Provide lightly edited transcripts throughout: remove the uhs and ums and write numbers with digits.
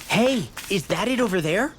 Hey, is that it over there?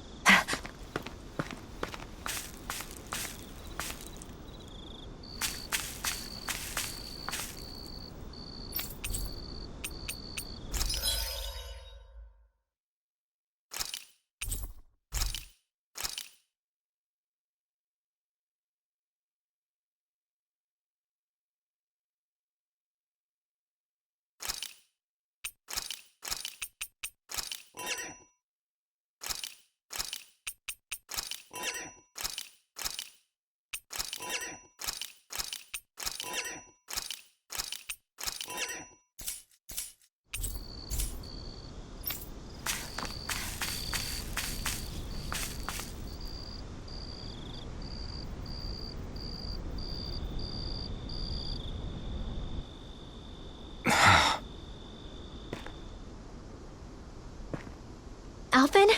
Alphen?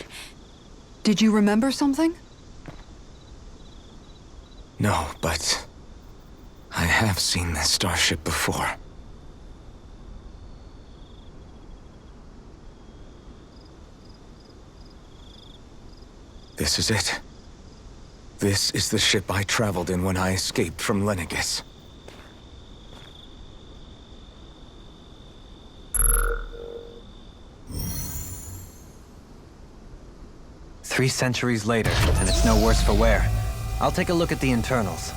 Did you remember something? No, but I have seen this starship before. This is it. This is the ship I traveled in when I escaped from Lenegis. Three centuries later, and it's no worse for wear. I'll take a look at the internals.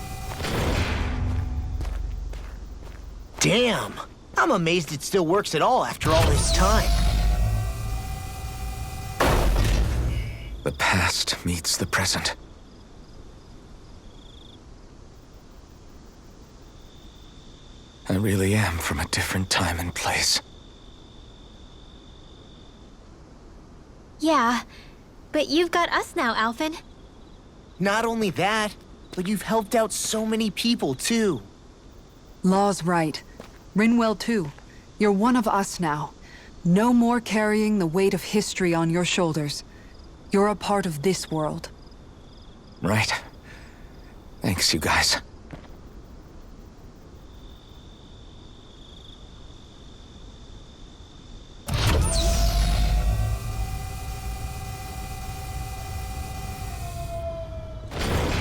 Damn! I'm amazed it still works at all after all this time. The past meets the present. I really am from a different time and place. Yeah, but you've got us now, Alphen. Not only that, but you've helped out so many people, too. Law's right. Rinwell too. You're one of us now. No more carrying the weight of history on your shoulders. You're a part of this world. Right. Thanks, you guys.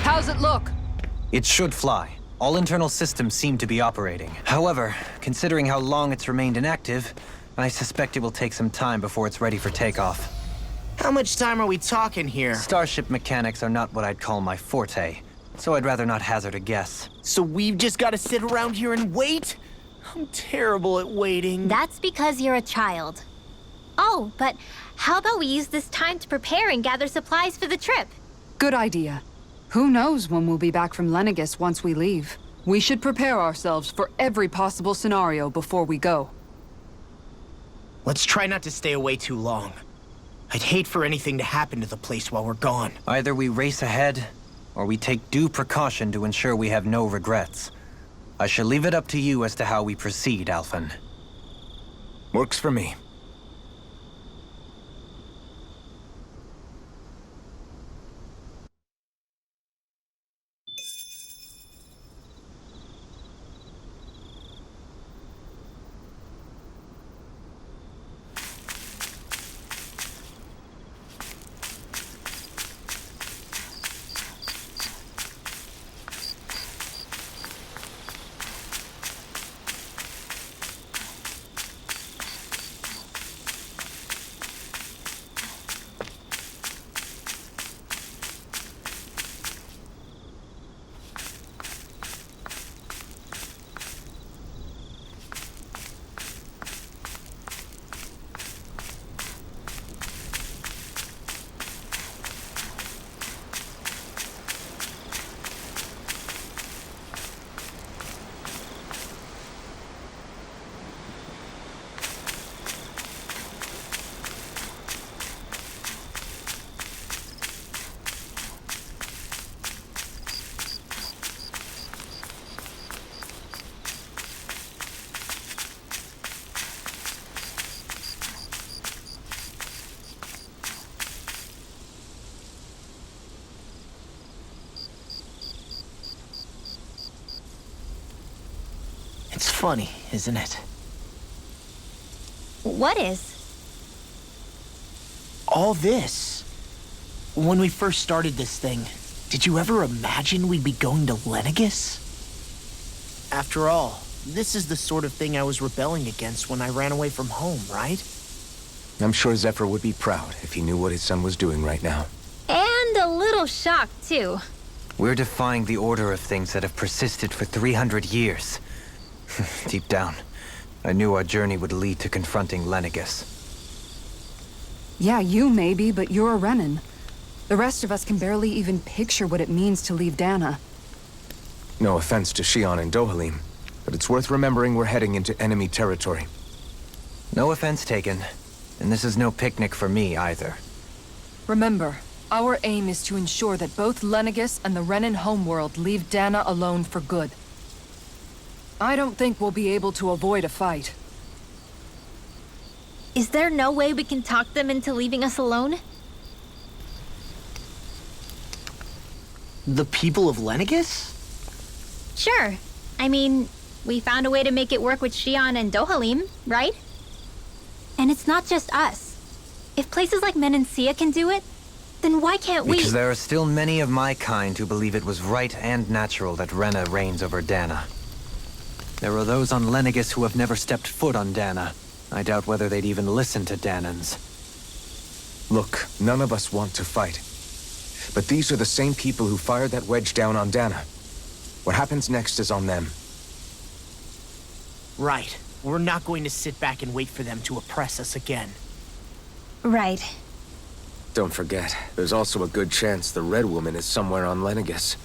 How's it look? It should fly. All internal systems seem to be operating. However, considering how long it's remained inactive, I suspect it will take some time before it's ready for takeoff. How much time are we talking here? Starship mechanics are not what I'd call my forte, so I'd rather not hazard a guess. So we've just got to sit around here and wait? I'm terrible at waiting. That's because you're a child. Oh, but how about we use this time to prepare and gather supplies for the trip? Good idea. Who knows when we'll be back from Lenegis once we leave? We should prepare ourselves for every possible scenario before we go. Let's try not to stay away too long. I'd hate for anything to happen to the place while we're gone. Either we race ahead, or we take due precaution to ensure we have no regrets. I shall leave it up to you as to how we proceed, Alphen. Works for me. funny, isn't it? What is? All this. When we first started this thing, did you ever imagine we'd be going to Lenegis? After all, this is the sort of thing I was rebelling against when I ran away from home, right? I'm sure Zephyr would be proud if he knew what his son was doing right now. And a little shocked, too. We're defying the order of things that have persisted for 300 years. Deep down, I knew our journey would lead to confronting Lenegis. Yeah, you maybe, but you're a Renan. The rest of us can barely even picture what it means to leave Dana. No offense to Shion and Dohalim, but it's worth remembering we're heading into enemy territory. No offense taken, and this is no picnic for me either. Remember, our aim is to ensure that both Lenegis and the Renan homeworld leave Dana alone for good. I don't think we'll be able to avoid a fight. Is there no way we can talk them into leaving us alone? The people of Lenegis? Sure. I mean, we found a way to make it work with Shion and Dohalim, right? And it's not just us. If places like Menancia can do it, then why can't we? Because there are still many of my kind who believe it was right and natural that Rena reigns over Dana. There are those on Lenegis who have never stepped foot on Dana. I doubt whether they'd even listen to Danans. Look, none of us want to fight. But these are the same people who fired that wedge down on Dana. What happens next is on them. Right. We're not going to sit back and wait for them to oppress us again. Right. Don't forget, there's also a good chance the Red Woman is somewhere on Lenegis.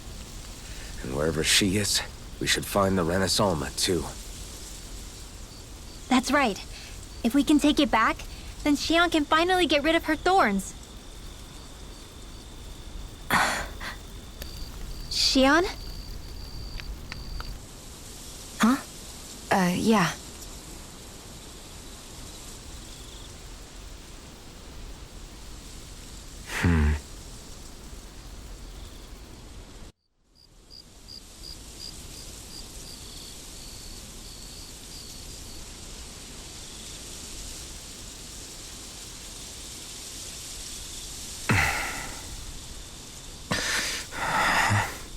And wherever she is, we should find the Renaissalma, too. That's right. If we can take it back, then Shion can finally get rid of her thorns. Shion? Huh? Yeah.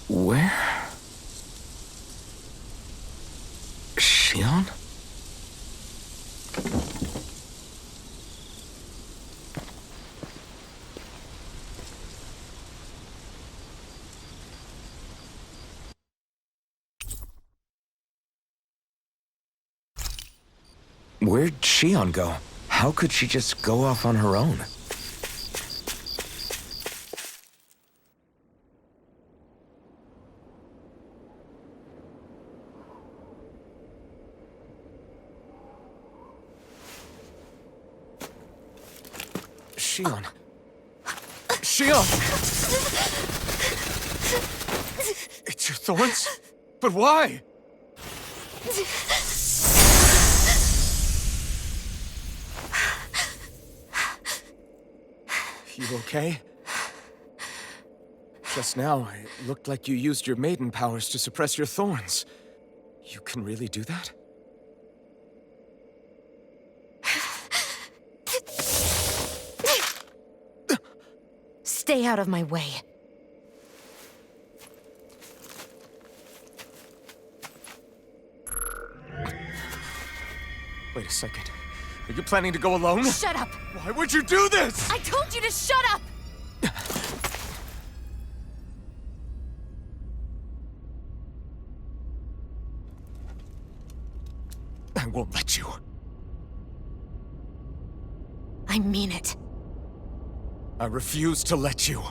Where? Shion? Where'd Shion go? How could she just go off on her own? Shion. Shion! It's your thorns? But why? You okay? Just now, it looked like you used your maiden powers to suppress your thorns. You can really do that? Stay out of my way. Wait a second. Are you planning to go alone? Shut up! Why would you do this? I told you to shut up! I won't let you. I mean it. I refuse to let you.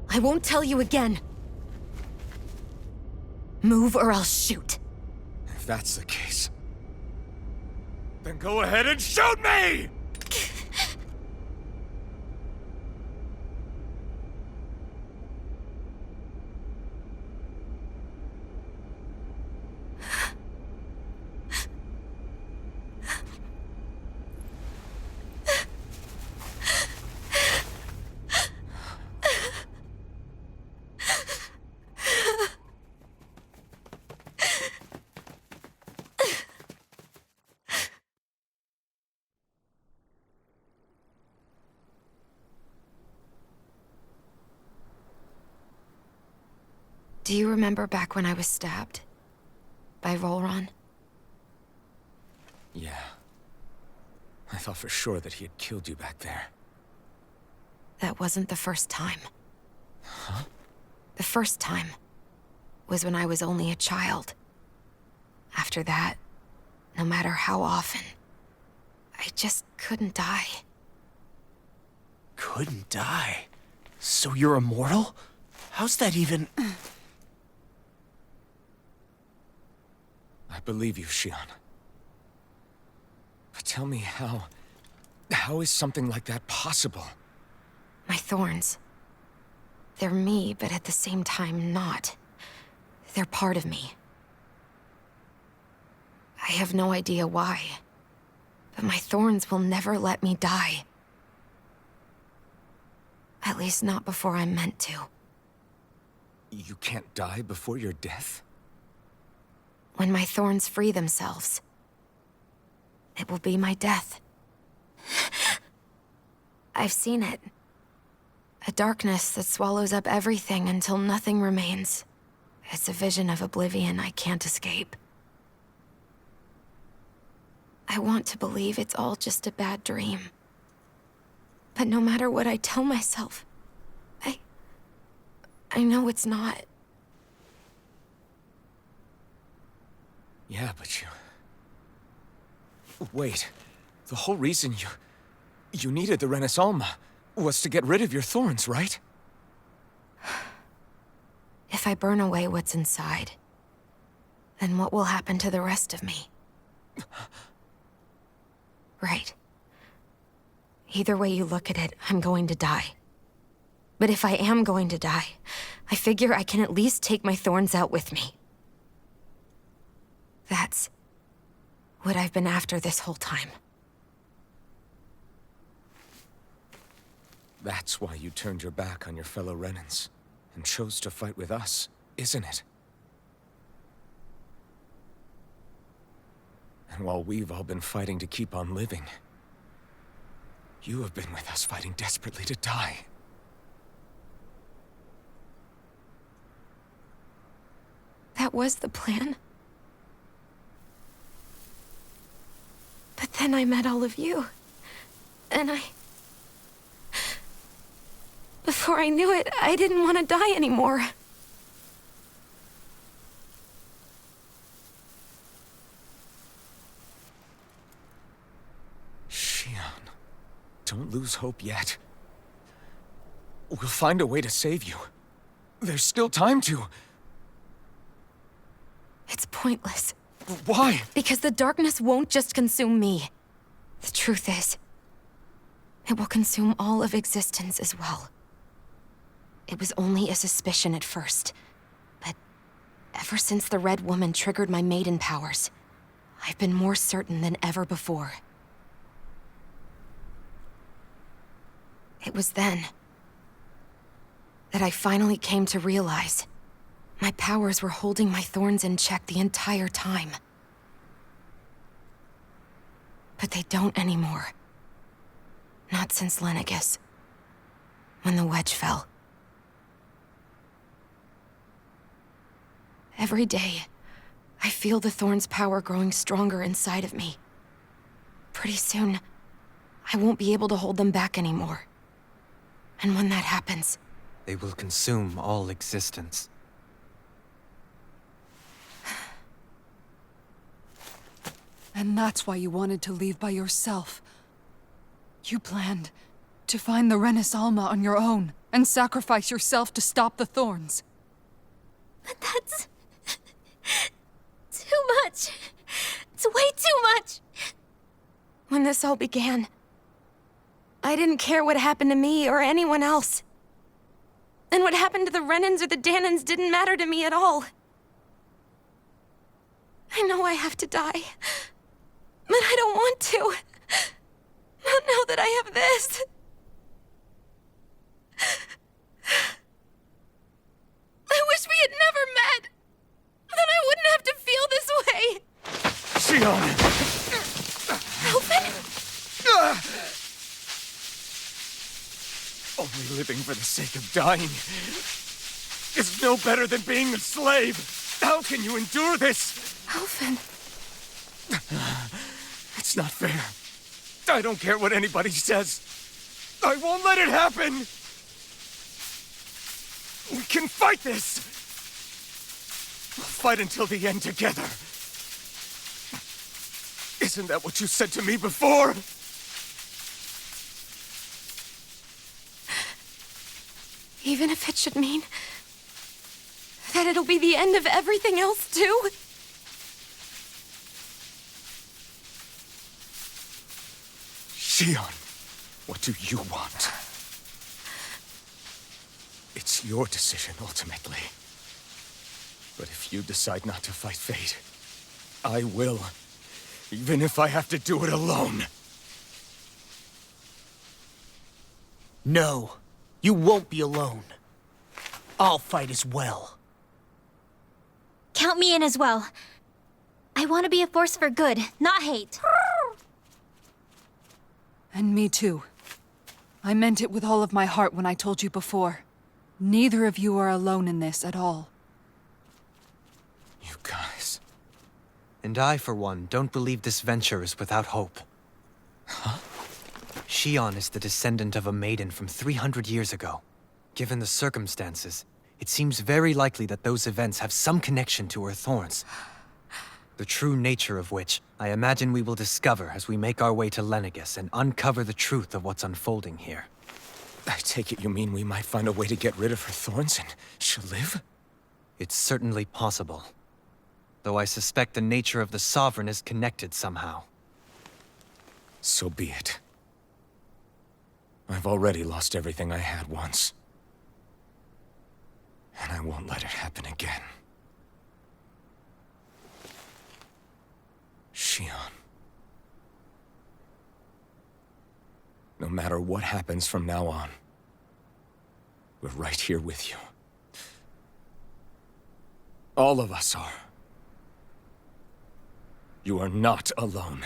I won't tell you again. Move or I'll shoot. If that's the case, then go ahead and shoot me! Do you remember back when I was stabbed? By Volron? Yeah. I thought for sure that he had killed you back there. That wasn't the first time. Huh? The first time was when I was only a child. After that, no matter how often, I just couldn't die. Couldn't die? So you're immortal? How's that even... I believe you, Shion. But tell me how... How is something like that possible? My thorns. They're me, but at the same time not. They're part of me. I have no idea why, but my thorns will never let me die. At least not before I'm meant to. You can't die before your death? When my thorns free themselves, it will be my death. I've seen it. A darkness that swallows up everything until nothing remains. It's a vision of oblivion I can't escape. I want to believe it's all just a bad dream. But no matter what I tell myself, I know it's not. Yeah, but you... Wait. The whole reason you needed the Renaissance was to get rid of your thorns, right? If I burn away what's inside, then what will happen to the rest of me? Right. Either way you look at it, I'm going to die. But if I am going to die, I figure I can at least take my thorns out with me. That's what I've been after this whole time. That's why you turned your back on your fellow Renans and chose to fight with us, isn't it? And while we've all been fighting to keep on living, you have been with us fighting desperately to die. That was the plan. But then I met all of you. And before I knew it, I didn't want to die anymore. Shion, don't lose hope yet. We'll find a way to save you. There's still time to... It's pointless. Why? Because the darkness won't just consume me. The truth is, it will consume all of existence as well. It was only a suspicion at first, but ever since the Red Woman triggered my maiden powers, I've been more certain than ever before. It was then that I finally came to realize my powers were holding my thorns in check the entire time. But they don't anymore. Not since Lenegis, when the wedge fell. Every day, I feel the thorn's power growing stronger inside of me. Pretty soon, I won't be able to hold them back anymore. And when that happens... They will consume all existence. And that's why you wanted to leave by yourself. You planned to find the Renaissance on your own and sacrifice yourself to stop the thorns. But that's... too much. It's way too much. When this all began, I didn't care what happened to me or anyone else. And what happened to the Renans or the Danans didn't matter to me at all. I know I have to die, but I don't want to. Not now that I have this. I wish we had never met. Then I wouldn't have to feel this way. Shion! Alvin? Only living for the sake of dying. is no better than being a slave. How can you endure this? Alvin. It's not fair. I don't care what anybody says. I won't let it happen! We can fight this! We'll fight until the end together. Isn't that what you said to me before? Even if it should mean that it'll be the end of everything else, too? Shion, what do you want? It's your decision, ultimately. But if you decide not to fight fate, I will. Even if I have to do it alone. No, you won't be alone. I'll fight as well. Count me in as well. I want to be a force for good, not hate. And me too. I meant it with all of my heart when I told you before. Neither of you are alone in this at all. You guys... And I, for one, don't believe this venture is without hope. Huh? Shion is the descendant of a maiden from 300 years ago. Given the circumstances, it seems very likely that those events have some connection to her thorns. The true nature of which, I imagine we will discover as we make our way to Lenegis and uncover the truth of what's unfolding here. I take it you mean we might find a way to get rid of her thorns and she'll live? It's certainly possible. Though I suspect the nature of the Sovereign is connected somehow. So be it. I've already lost everything I had once. And I won't let it happen again. Shion. No matter what happens from now on, we're right here with you. All of us are. You are not alone.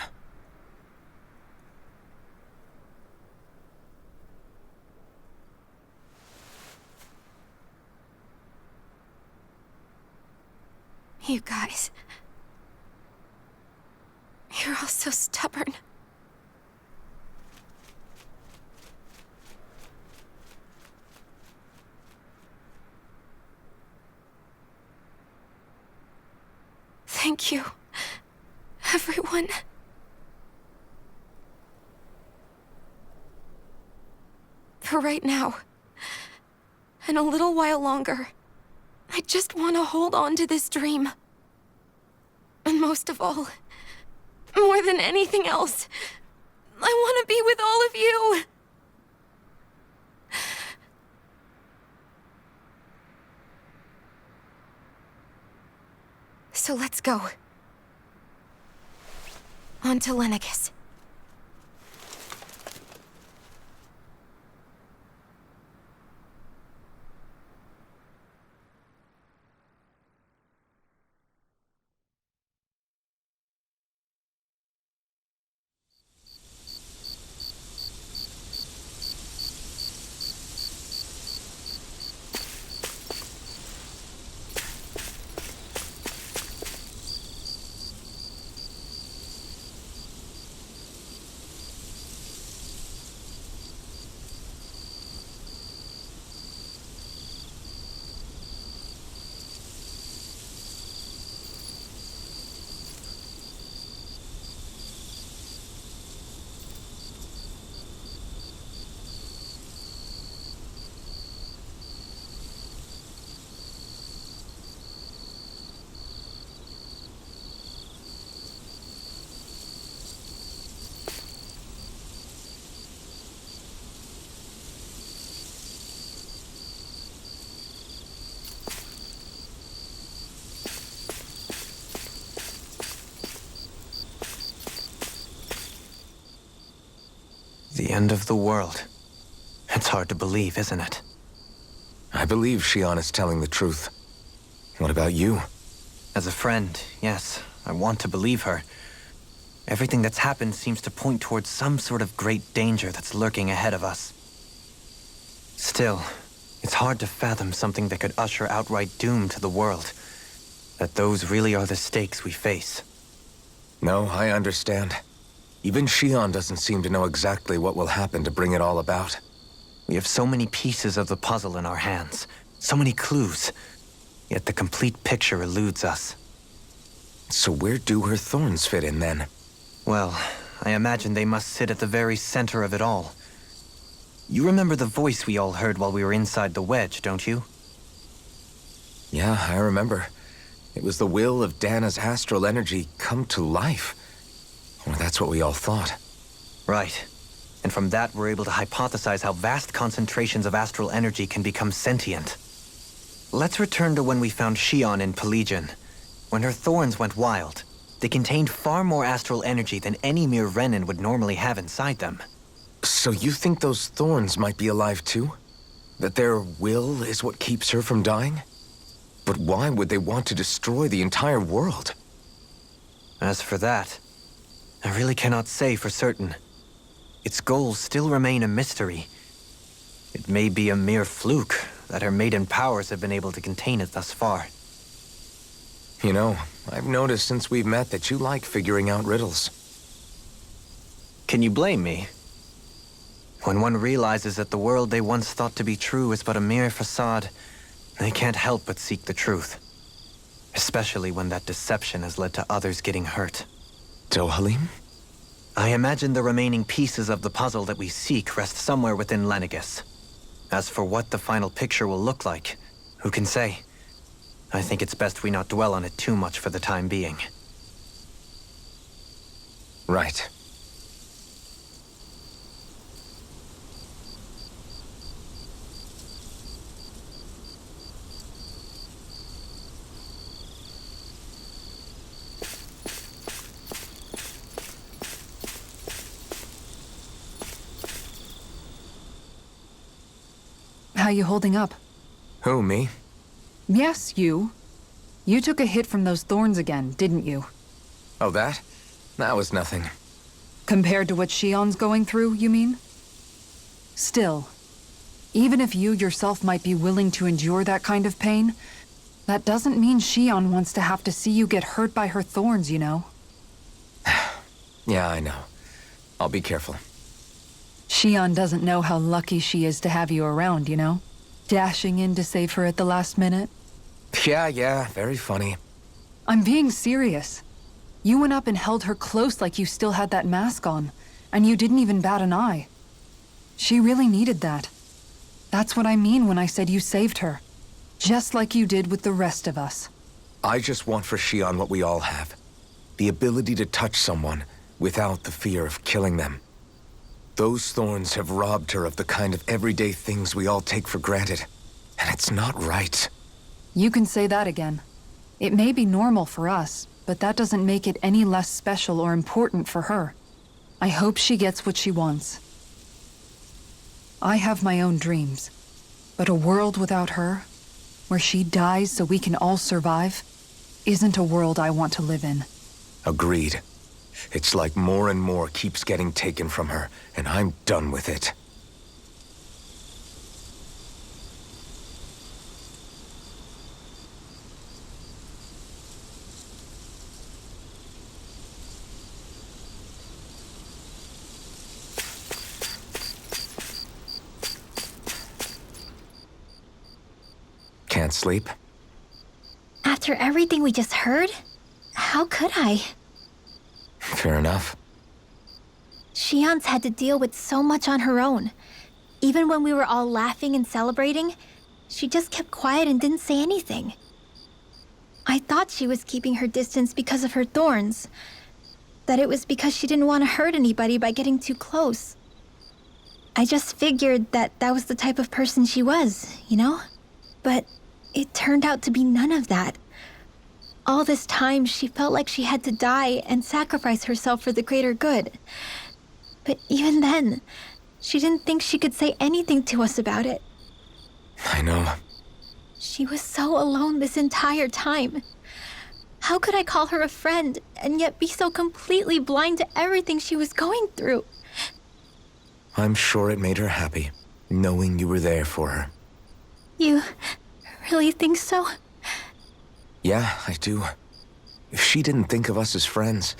You guys... You're all so stubborn. Thank you, everyone. For right now, and a little while longer, I just want to hold on to this dream. And most of all, more than anything else, I want to be with all of you. So let's go. On to Lenegis. The end of the world. It's hard to believe, isn't it? I believe Shion is telling the truth. What about you? As a friend, yes, I want to believe her. Everything that's happened seems to point towards some sort of great danger that's lurking ahead of us. Still, It's hard to fathom something that could usher outright doom to the world. That those really are the stakes we face. No, I understand. Even Shion doesn't seem to know exactly what will happen to bring it all about. We have so many pieces of the puzzle in our hands, so many clues, yet the complete picture eludes us. So where do her thorns fit in then? Well, I imagine they must sit at the very center of it all. You remember the voice we all heard while we were inside the wedge, don't you? Yeah, I remember. It was the will of Dana's astral energy come to life. Or that's what we all thought. Right. And from that, we're able to hypothesize how vast concentrations of astral energy can become sentient. Let's return to when we found Shion in Pelagian. When her thorns went wild, they contained far more astral energy than any mere Renin would normally have inside them. So you think those thorns might be alive too? That their will is what keeps her from dying? But why would they want to destroy the entire world? As for that, I really cannot say for certain. Its goals still remain a mystery. It may be a mere fluke that her maiden powers have been able to contain it thus far. You know, I've noticed since we've met that you like figuring out riddles. Can you blame me? When one realizes that the world they once thought to be true is but a mere facade, they can't help but seek the truth. Especially when that deception has led to others getting hurt. Dohalim? I imagine the remaining pieces of the puzzle that we seek rest somewhere within Lenegis. As for what the final picture will look like, who can say? I think it's best we not dwell on it too much for the time being. Right. How you holding up? Who, me? Yes, you. You took a hit from those thorns again, didn't you? Oh, that? That was nothing. Compared to what Shion's going through, you mean? Still, even if you yourself might be willing to endure that kind of pain, that doesn't mean Shion wants to have to see you get hurt by her thorns, you know? Yeah, I know. I'll be careful. Shion doesn't know how lucky she is to have you around, you know? Dashing in to save her at the last minute. Yeah, very funny. I'm being serious. You went up and held her close like you still had that mask on, and you didn't even bat an eye. She really needed that. That's what I mean when I said you saved her. Just like you did with the rest of us. I just want for Shion what we all have. The ability to touch someone without the fear of killing them. Those thorns have robbed her of the kind of everyday things we all take for granted. And it's not right. You can say that again. It may be normal for us, but that doesn't make it any less special or important for her. I hope she gets what she wants. I have my own dreams, but a world without her, where she dies so we can all survive, isn't a world I want to live in. Agreed. It's like more and more keeps getting taken from her, and I'm done with it. Can't sleep? After everything we just heard, how could I? Fair enough. Shion's had to deal with so much on her own. Even when we were all laughing and celebrating, she just kept quiet and didn't say anything. I thought she was keeping her distance because of her thorns. That it was because she didn't want to hurt anybody by getting too close. I just figured that that was the type of person she was, you know? But it turned out to be none of that. All this time, she felt like she had to die and sacrifice herself for the greater good. But even then, she didn't think she could say anything to us about it. I know. She was so alone this entire time. How could I call her a friend and yet be so completely blind to everything she was going through? I'm sure it made her happy, knowing you were there for her. You really think so? Yeah, I do. If she didn't think of us as friends,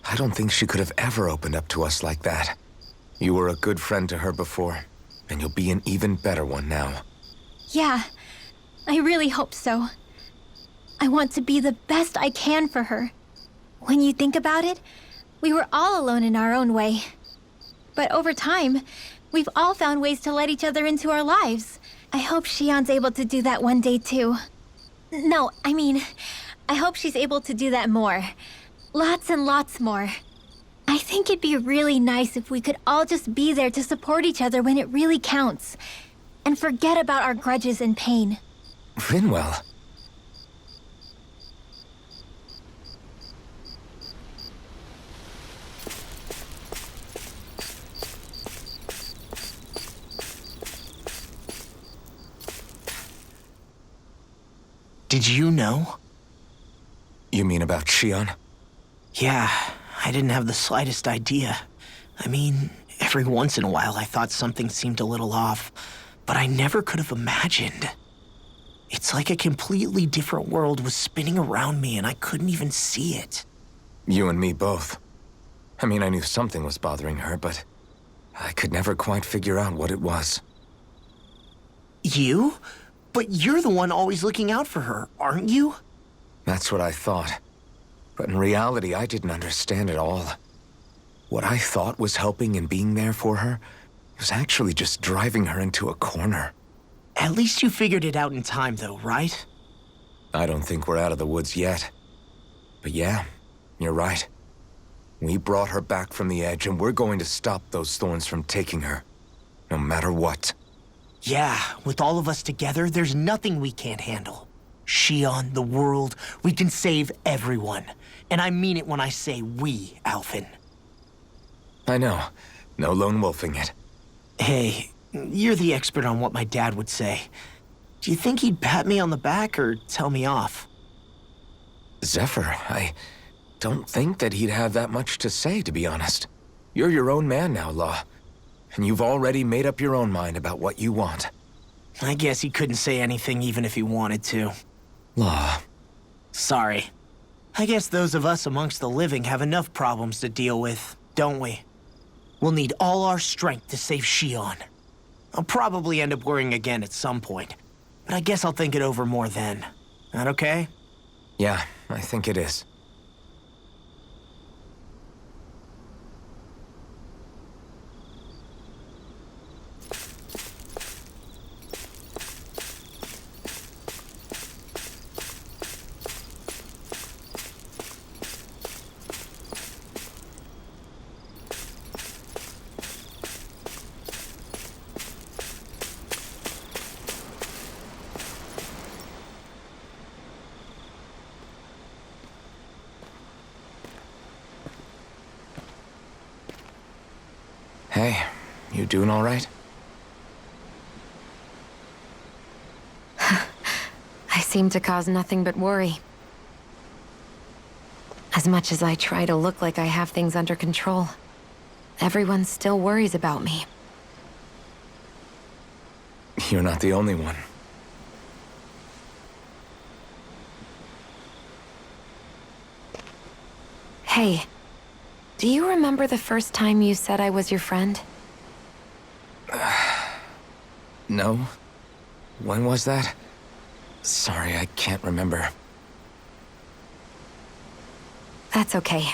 I don't think she could have ever opened up to us like that. You were a good friend to her before, and you'll be an even better one now. Yeah, I really hope so. I want to be the best I can for her. When you think about it, we were all alone in our own way. But over time, we've all found ways to let each other into our lives. I hope Shion's able to do that one day too. No, I mean, I hope she's able to do that more. Lots and lots more. I think it'd be really nice if we could all just be there to support each other when it really counts. And forget about our grudges and pain. Rinwell. Did you know? You mean about Shion? Yeah, I didn't have the slightest idea. I mean, every once in a while I thought something seemed a little off, but I never could have imagined. It's like a completely different world was spinning around me and I couldn't even see it. You and me both. I mean, I knew something was bothering her, but I could never quite figure out what it was. You? But you're the one always looking out for her, aren't you? That's what I thought. But in reality, I didn't understand it all. What I thought was helping and being there for her was actually just driving her into a corner. At least you figured it out in time, though, right? I don't think we're out of the woods yet. But yeah, you're right. We brought her back from the edge, and we're going to stop those thorns from taking her. No matter what. Yeah, with all of us together, there's nothing we can't handle. Shion, the world, we can save everyone. And I mean it when I say we, Alphen. I know. No lone wolfing it. Hey, you're the expert on what my dad would say. Do you think he'd pat me on the back or tell me off? Zephyr, I don't think that he'd have that much to say, to be honest. You're your own man now, Law. And you've already made up your own mind about what you want. I guess he couldn't say anything even if he wanted to. Law. Sorry. I guess those of us amongst the living have enough problems to deal with, don't we? We'll need all our strength to save Shion. I'll probably end up worrying again at some point, but I guess I'll think it over more then. That okay? Yeah, I think it is. Hey, you doing all right? I seem to cause nothing but worry. As much as I try to look like I have things under control, everyone still worries about me. You're not the only one. Hey, do you remember the first time you said I was your friend? No? When was that? Sorry, I can't remember. That's okay.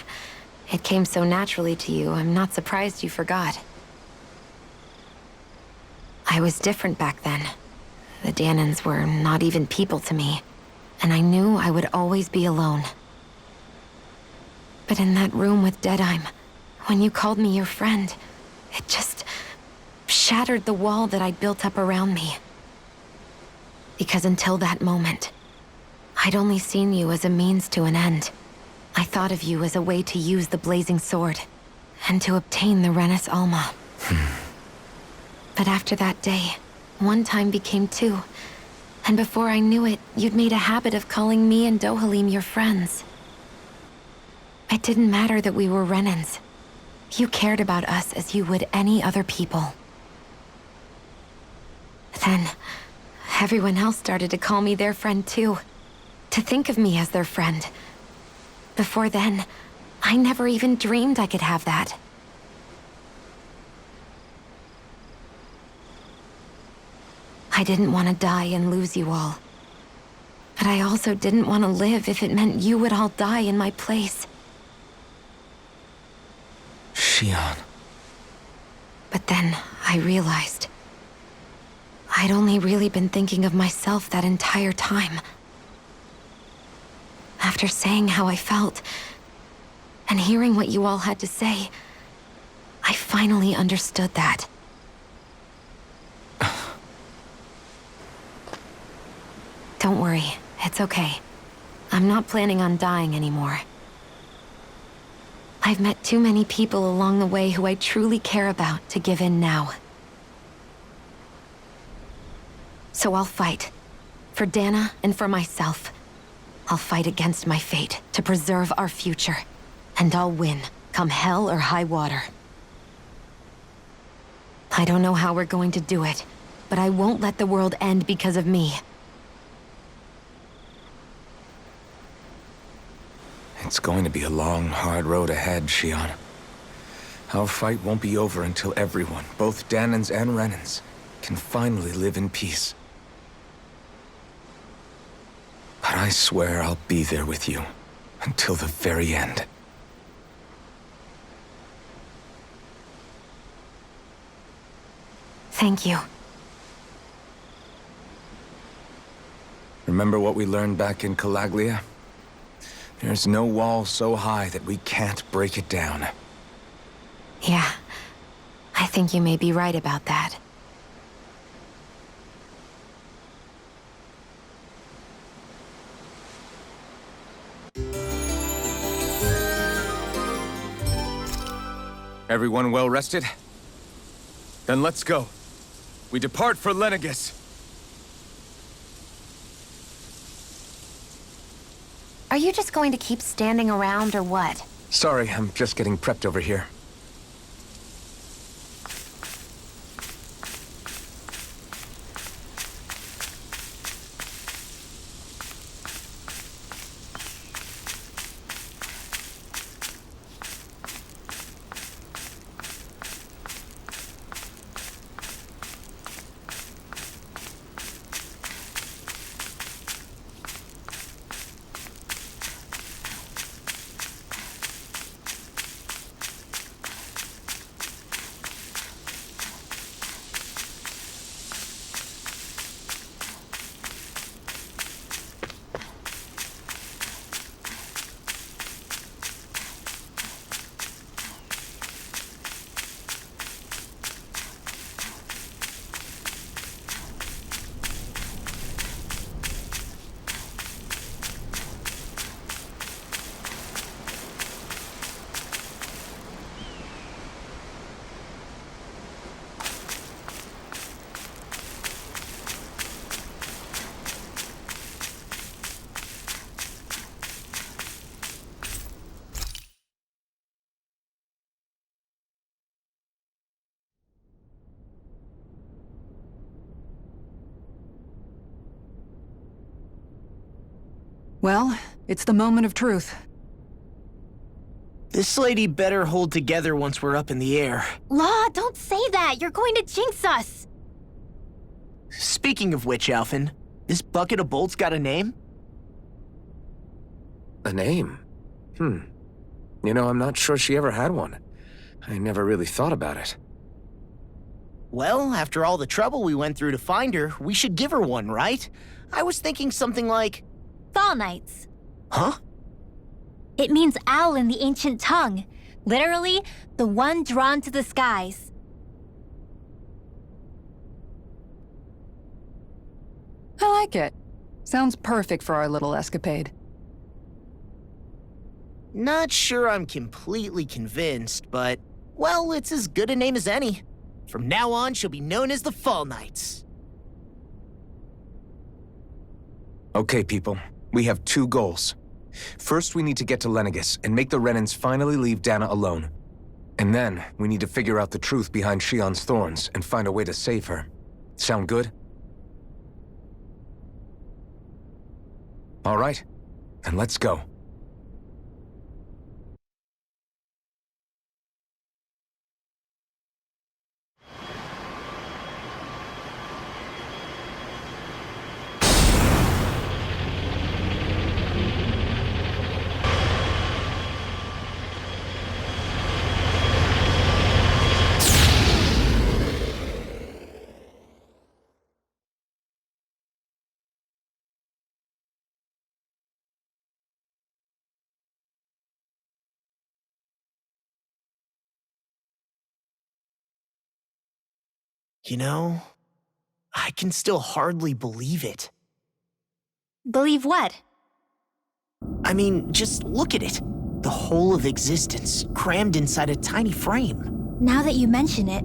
It came so naturally to you, I'm not surprised you forgot. I was different back then. The Dahnans were not even people to me, and I knew I would always be alone. But in that room with Deadheim, when you called me your friend, it just shattered the wall that I'd built up around me. Because until that moment, I'd only seen you as a means to an end. I thought of you as a way to use the Blazing Sword, and to obtain the Renis Alma. But after that day, one time became two, and before I knew it, you'd made a habit of calling me and Dohalim your friends. It didn't matter that we were Renans. You cared about us as you would any other people. Then, Everyone else started to call me their friend too. To think of me as their friend. Before then, I never even dreamed I could have that. I didn't want to die and lose you all. But I also didn't want to live if it meant you would all die in my place. Shion. But then I realized I'd only really been thinking of myself that entire time. After saying how I felt, and hearing what you all had to say, I finally understood that. Don't worry, it's okay. I'm not planning on dying anymore. I've met too many people along the way who I truly care about to give in now. So I'll fight. For Dana and for myself. I'll fight against my fate to preserve our future. And I'll win, come hell or high water. I don't know how we're going to do it, but I won't let the world end because of me. It's going to be a long, hard road ahead, Shion. Our fight won't be over until everyone, both Danans and Renans, can finally live in peace. But I swear I'll be there with you until the very end. Thank you. Remember what we learned back in Calaglia? There's no wall so high that we can't break it down. Yeah, I think you may be right about that. Everyone well rested? Then let's go. We depart for Lenegis. Are you just going to keep standing around or what? Sorry, I'm just getting prepped over here. Well, it's the moment of truth. This lady better hold together once we're up in the air. Law, don't say that! You're going to jinx us! Speaking of which, Alphen, this bucket of bolts got a name? A name? You know, I'm not sure she ever had one. I never really thought about it. Well, after all the trouble we went through to find her, we should give her one, right? I was thinking something like... Fall Knights. Huh? It means owl in the ancient tongue. Literally, the one drawn to the skies. I like it. Sounds perfect for our little escapade. Not sure I'm completely convinced, but... Well, it's as good a name as any. From now on, she'll be known as the Fall Knights. Okay, people. We have two goals. First, we need to get to Lenegis and make the Renans finally leave Dana alone. And then, we need to figure out the truth behind Shion's thorns and find a way to save her. Sound good? All right, then let's go. You know, I can still hardly believe it. Believe what? I mean, just look at it. The whole of existence crammed inside a tiny frame. Now that you mention it,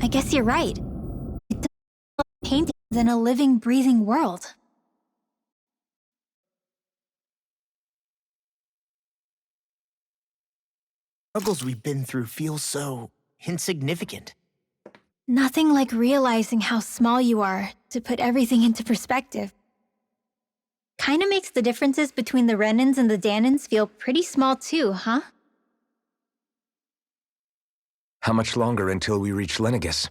I guess you're right. It does feel like painting than a living, breathing world. Struggles we've been through feel so insignificant. Nothing like realizing how small you are to put everything into perspective. Kinda makes the differences between the Renans and the Danans feel pretty small too, huh? How much longer until we reach Lenegis?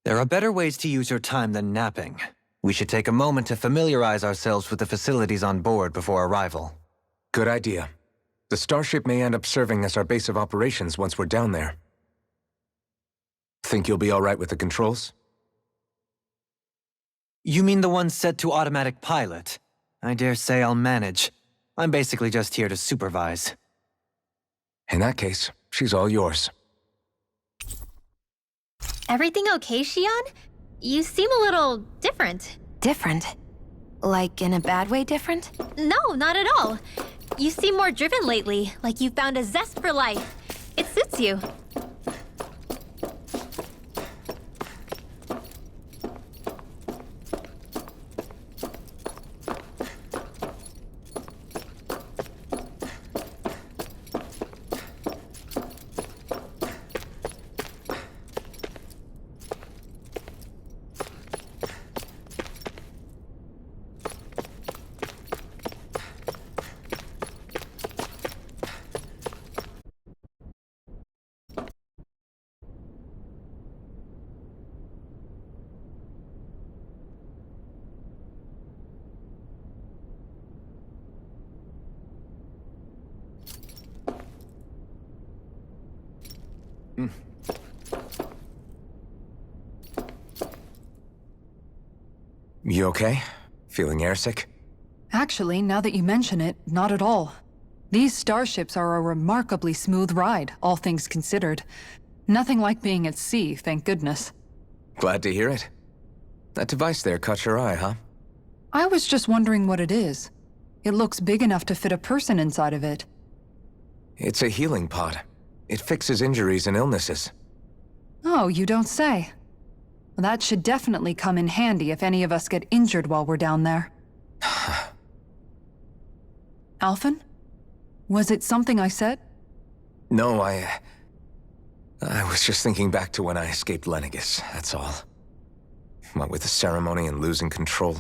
There are better ways to use your time than napping. We should take a moment to familiarize ourselves with the facilities on board before arrival. Good idea. The starship may end up serving as our base of operations once we're down there. Think you'll be all right with the controls? You mean the one set to automatic pilot? I dare say I'll manage. I'm basically just here to supervise. In that case, she's all yours. Everything okay, Shion? You seem a little different. Different? Like in a bad way different? No, not at all. You seem more driven lately, like you found a zest for life. It suits you. You okay? Feeling airsick? Actually, now that you mention it, not at all. These starships are a remarkably smooth ride, all things considered. Nothing like being at sea, thank goodness. Glad to hear it. That device there caught your eye, huh? I was just wondering what it is. It looks big enough to fit a person inside of it. It's a healing pod. It fixes injuries and illnesses. Oh, you don't say. Well, that should definitely come in handy if any of us get injured while we're down there. Alphen? Was it something I said? No, I was just thinking back to when I escaped Lenegis, that's all. What with the ceremony and losing control,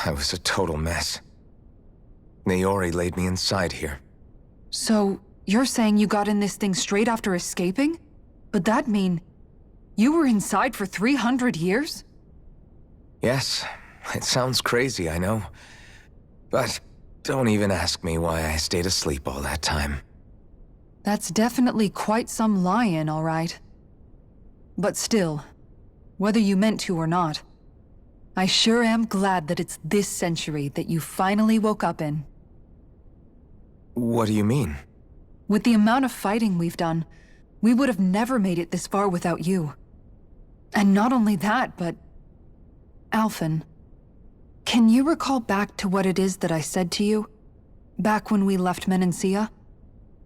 I was a total mess. Naori laid me inside here. So, you're saying you got in this thing straight after escaping? But that'd mean you were inside for 300 years? Yes, it sounds crazy, I know. But don't even ask me why I stayed asleep all that time. That's definitely quite some lie-in, all right. But still, whether you meant to or not, I sure am glad that it's this century that you finally woke up in. What do you mean? With the amount of fighting we've done, we would have never made it this far without you. And not only that, but... Alphen, can you recall back to what it is that I said to you? Back when we left Menancia?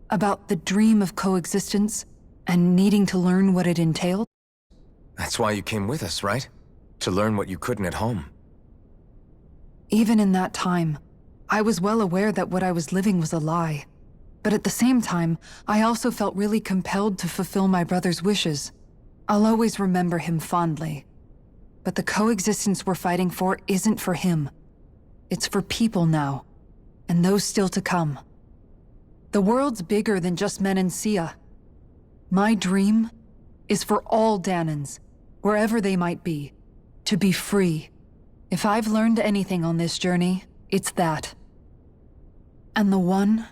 About the dream of coexistence, and needing to learn what it entailed? That's why you came with us, right? To learn what you couldn't at home. Even in that time, I was well aware that what I was living was a lie. But at the same time, I also felt really compelled to fulfill my brother's wishes. I'll always remember him fondly. But the coexistence we're fighting for isn't for him. It's for people now, and those still to come. The world's bigger than just Menancia. My dream is for all Danans, wherever they might be, to be free. If I've learned anything on this journey, it's that. And the one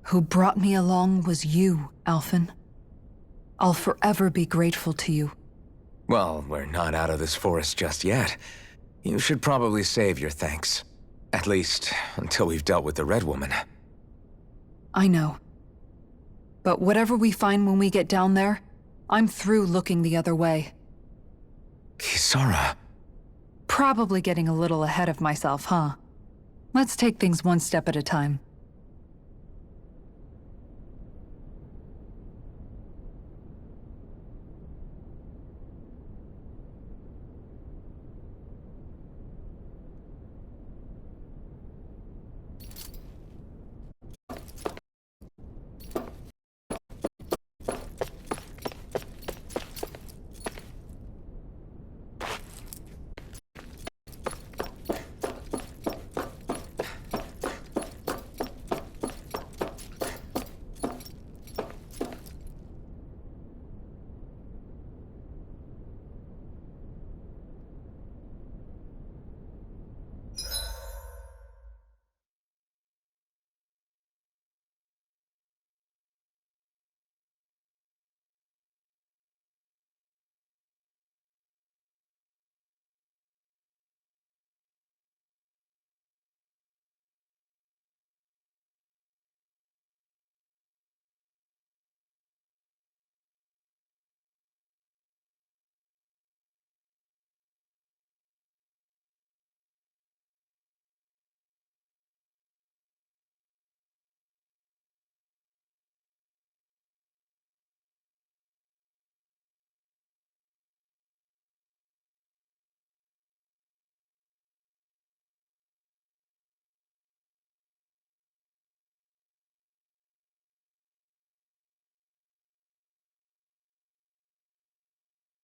who brought me along was you, Alphen. I'll forever be grateful to you. Well, we're not out of this forest just yet. You should probably save your thanks. At least, until we've dealt with the Red Woman. I know. But whatever we find when we get down there, I'm through looking the other way. Kisara. Probably getting a little ahead of myself, huh? Let's take things one step at a time.